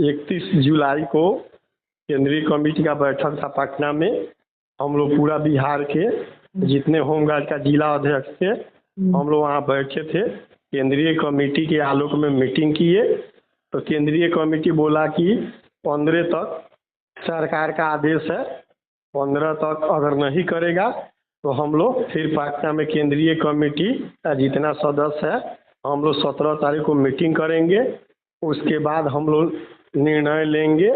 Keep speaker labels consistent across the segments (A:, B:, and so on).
A: 31 जुलाई को केंद्रीय कमेटी का बैठक था पटना में। हम लोग पूरा बिहार के जितने होमगार्ड का जिला अध्यक्ष थे हम लोग वहाँ बैठे थे। केंद्रीय कमेटी के आलोक में मीटिंग किए तो केंद्रीय कमेटी बोला कि 15 तक सरकार का आदेश है, 15 तक अगर नहीं करेगा तो हम लोग फिर पटना में केंद्रीय कमेटी का जितना सदस्य है हम लोग 17 तारीख को मीटिंग करेंगे। उसके बाद हम लोग निर्णय लेंगे।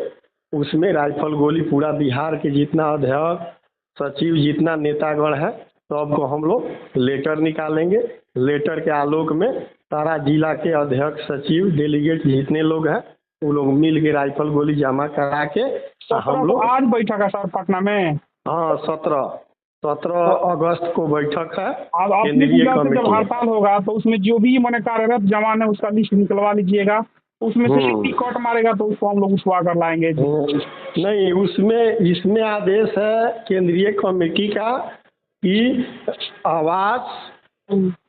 A: उसमें राइफल गोली पूरा बिहार के जितना अध्यक्ष सचिव जितना नेतागण है सबको हम लोग लेटर निकालेंगे। लेटर के आलोक में सारा जिला के अध्यक्ष सचिव डेलीगेट जितने लोग हैं वो लोग मिल के राइफल गोली जमा करा के हम लोग
B: आज बैठक है सर पटना में।
A: हाँ 17 अगस्त को बैठक है।
B: अब
A: केंद्रीय
B: जब
A: कमेटी
B: हड़ताल होगा तो उसमें जो भी मैंने कार्यरत जवान है उसका लिस्ट निकलवा लीजिएगा। उसमें से एक कट मारेगा तो उसको हम लोग उठवा कर लाएंगे।
A: नहीं उसमें इसमें आदेश है केंद्रीय कमेटी का कि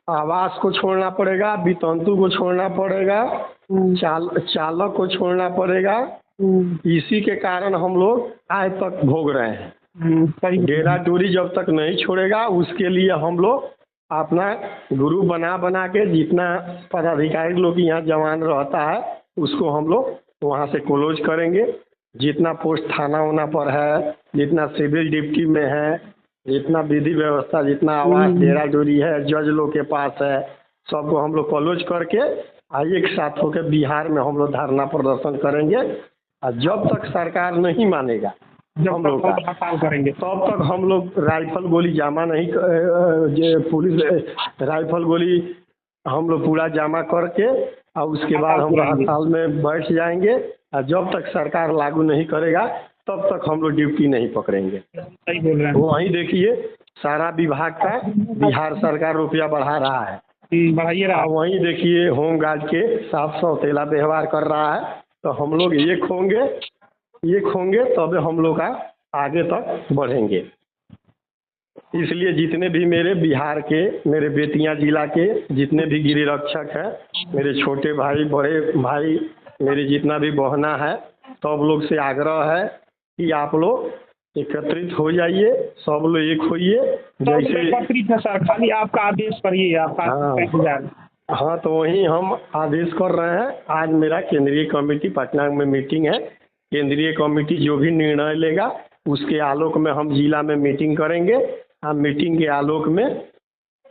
A: आवास को छोड़ना पड़ेगा, वितंतु को छोड़ना पड़ेगा, चालक को छोड़ना पड़ेगा। इसी के कारण हम लोग आज तक भोग रहे हैं। डेरा डोरी जब तक नहीं छोड़ेगा उसके लिए हम लोग अपना ग्रुप बना के जितना पदाधिकारी लोग यहाँ जवान रहता है उसको हम लोग वहाँ से क्लोज करेंगे। जितना पोस्ट थाना होना पर है, जितना सिविल डिप्टी में है, जितना विधि व्यवस्था, जितना आवास डेरा डोरी है, जज लोग के पास है, सबको हम लोग क्लोज करके एक साथ होकर बिहार में हम लोग धरना प्रदर्शन करेंगे। और जब तक सरकार नहीं मानेगा हम लोग
B: हड़ताल करेंगे
A: तब तक हम लोग राइफल गोली जमा नहीं पुलिस राइफल गोली हम लोग पूरा जमा करके और उसके बाद हम हड़ताल में बैठ जाएंगे। और जब तक सरकार लागू नहीं करेगा तब तक हम लोग ड्यूटी नहीं पकड़ेंगे।
B: सही बोल रहे हैं।
A: वहीं देखिए सारा विभाग का बिहार सरकार रुपया बढ़ा रहा है,
B: बढ़ाइए रहा।
A: वहीं देखिए होमगार्ड के साथ सौतेला व्यवहार कर रहा है। तो हम लोग एक होंगे तब हम लोग का आगे तक बढ़ेंगे। इसलिए जितने भी मेरे बिहार के मेरे बेतिया जिला के जितने भी गिरिरक्षक हैं, मेरे छोटे भाई बड़े भाई मेरे जितना भी बहना है सब लोग से आग्रह है कि आप लोग एकत्रित हो जाइए, सब लोग एक होइए।
B: जैसे एकत्रित है सर, खाली आपका आदेश करिए आपका।
A: हाँ तो वही हम आदेश कर रहे हैं। आज मेरा केंद्रीय कमेटी पटना में मीटिंग है। केंद्रीय कमेटी जो भी निर्णय लेगा उसके आलोक में हम जिला में मीटिंग करेंगे। हम मीटिंग के आलोक में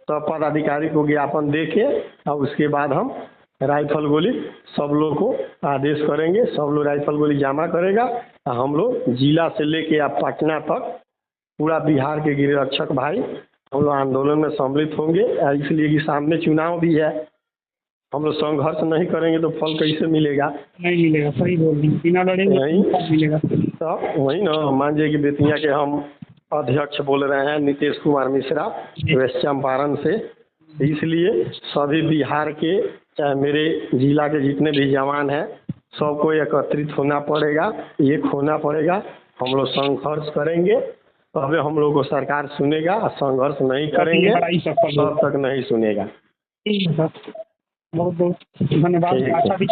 A: सब पदाधिकारी को ज्ञापन दे के और उसके बाद हम राइफल गोली सब लोग को आदेश करेंगे। सब लोग राइफल गोली जमा करेगा और हम लोग जिला से लेके आप पटना तक पूरा बिहार के गिरिरक्षक भाई हम लोग आंदोलन में सम्मिलित होंगे। इसलिए कि सामने चुनाव भी है, हम लोग संघर्ष नहीं करेंगे तो फल कैसे मिलेगा?
B: नहीं मिलेगा। सही बोल रही, बिना लड़ेंगे नहीं मिलेगा।
A: तो वही ना मान लीजिए कि बेतिया के हम अध्यक्ष बोल रहे हैं नीतीश कुमार मिश्रा वेस्ट चंपारण से। इसलिए सभी बिहार के चाहे मेरे जिला के जितने भी जवान हैं सबको एकत्रित होना पड़ेगा, एक होना पड़ेगा। हम लोग संघर्ष करेंगे तब हम लोग को सरकार सुनेगा। संघर्ष नहीं करेंगे तब तक नहीं सुनेगा।
B: बहुत बहुत धन्यवाद। अच्छा विचार।